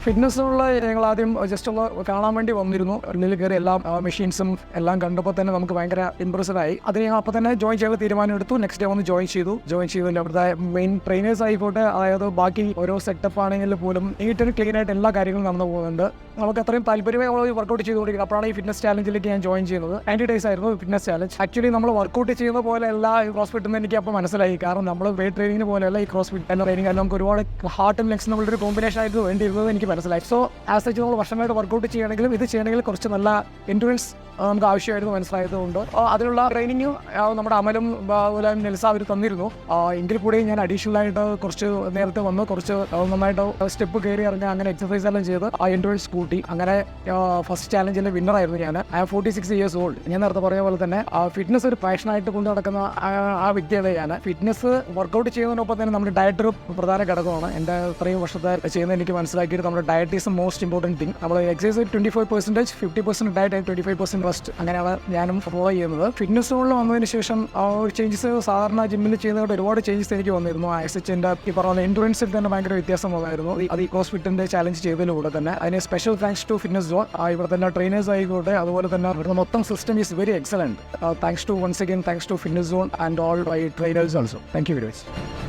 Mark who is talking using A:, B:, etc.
A: ഫിറ്റ്നസ്സിനുള്ള ഞങ്ങൾ ആദ്യം ജസ്റ്റ് ഒന്ന് കാണാൻ വേണ്ടി വന്നിരുന്നു. ഉള്ളിൽ കയറി എല്ലാ മെഷീൻസും എല്ലാം കണ്ടപ്പോൾ തന്നെ നമുക്ക് ഭയങ്കര ഇംപ്രസ്ഡ് ആയി. അതിന് ഞങ്ങൾ അപ്പോൾ തന്നെ ജോയിൻ ചെയ്യാൻ തീരുമാനം എടുത്തു. നെക്സ്റ്റ് ഡേ വന്ന് ജോയിൻ ചെയ്തതിൽ അവിടുത്തെ മെയിൻ ട്രെയിനേഴ്സ് ആയിക്കോട്ടെ, അതായത് ബാക്കി ഓരോ സെറ്റപ്പ് ആണെങ്കിൽ പോലും നീറ്റ് ക്ലീൻ ആയിട്ട് എല്ലാ കാര്യങ്ങളും നടന്നു പോകുന്നുണ്ട്. നമുക്ക് അത്രയും താല്പര്യമായി നമ്മൾ വർക്കൗട്ട് ചെയ്തുകൊണ്ടിരിക്കുന്നത്. അപ്പോഴാണ് ഈ ഫിറ്റ്നസ് ചാലഞ്ചിലേക്ക് ഞാൻ ജോയിൻ ചെയ്യുന്നത്. 90 days ആയിരുന്നു ഫിറ്റ്നസ് ചാലഞ്ച്. ആക്ച്വലി നമ്മൾ വർക്കൗട്ട് ചെയ്യുന്ന പോലെയല്ല ഈ ക്രോസ്ഫിറ്റ് എന്ന് എനിക്ക് അപ്പോൾ മനസ്സിലായി. കാരണം നമ്മൾ വെയിറ്റ് ട്രെയിനിങ്ങിന് പോലെയല്ല ഈ ക്രോസ്ഫിറ്റ് ട്രെയിനിങ്. നമുക്ക് ഒരുപാട് ഹാർട്ടും ലങ്സും നമ്മളൊരു കോമ്പിനേഷൻ ആയിട്ട് വേണ്ടിയിരുന്നത് എനിക്ക് മനസ്സിലായി. സോ ആസ് സച്ച് നമ്മൾ വർഷമായിട്ട് വർക്കൗട്ട് ചെയ്യണമെങ്കിലും ഇത് ചെയ്യണമെങ്കിൽ കുറച്ച് നല്ല എൻഡ്യൂറൻസ് നമുക്ക് ആവശ്യമായിരുന്നു മനസ്സിലായതുകൊണ്ട് അതിനുള്ള ട്രെയിനിങ് നമ്മുടെ അമലും അതുപോലെ നെൽസ അവർ തന്നിരുന്നു. എങ്കിൽ കൂടി ഞാൻ അഡീഷണൽ ആയിട്ട് കുറച്ച് നേരത്തെ വന്ന് കുറച്ച് നന്നായിട്ട് സ്റ്റെപ്പ് കയറി ഇറങ്ങി അങ്ങനെ എക്സസൈസ് എല്ലാം ചെയ്ത് ആ എൻഡ്യൂറൻസ് കൂട്ടി. അങ്ങനെ ഫസ്റ്റ് ചാലഞ്ചിലെ വിന്നറായിരുന്നു ഞാൻ. I am 46 years old. ഞാൻ നേരത്തെ പറഞ്ഞ പോലെ തന്നെ ഫിറ്റ്നസ് ഒരു പാഷനായിട്ട് കൊണ്ട് നടക്കുന്ന ആ വ്യക്തിയാണ് ഞാൻ. ഫിറ്റ്നസ് വർക്കൗട്ട് ചെയ്യുന്നതിനൊപ്പം തന്നെ നമ്മുടെ ഡയറ്റ് ഒരു പ്രധാന ഘടകമാണ്. എൻ്റെ ഇത്രയും വർഷത്തെ ചെയ്യുന്നത് എനിക്ക് മനസ്സിലാക്കിയിട്ട് നമ്മുടെ diet is most important thing. നമ്മൾ എക്സസൈസ് 25%, 50% ഡയറ്റ്, 25% റെസ്റ്റ്, അങ്ങനെയാണ് ഞാനും ഫോളോ ചെയ്യുന്നത്. ഫിറ്റ്നസ്സിനുള്ള വന്നതിന് ശേഷം ചേഞ്ചസ് സാധാരണ ജിമ്മിൽ ചെയ്യുന്നതായിട്ട് ഒരുപാട് ചേഞ്ചസ് എനിക്ക് വന്നിരുന്നു. ആക്സിൻ്റെ ഈ പറഞ്ഞ എൻഡുറൻസിൽ തന്നെ ഭയങ്കര വ്യത്യാസം വന്നായിരുന്നു അത് ഈ ക്രോസ്ഫിറ്റിൻ്റെ ചാലഞ്ച് ചെയ്തതിലൂടെ തന്നെ. അതിന് special thanks to Fitness Zone. ഇവിടെ തന്നെ ട്രെയിനേഴ്സ് ആയിക്കോട്ടെ, അതുപോലെ തന്നെ ഇവിടുത്തെ മൊത്തം system is very excellent. Thanks to once again thanks to Fitness Zone and all my trainers also. Thank you very much.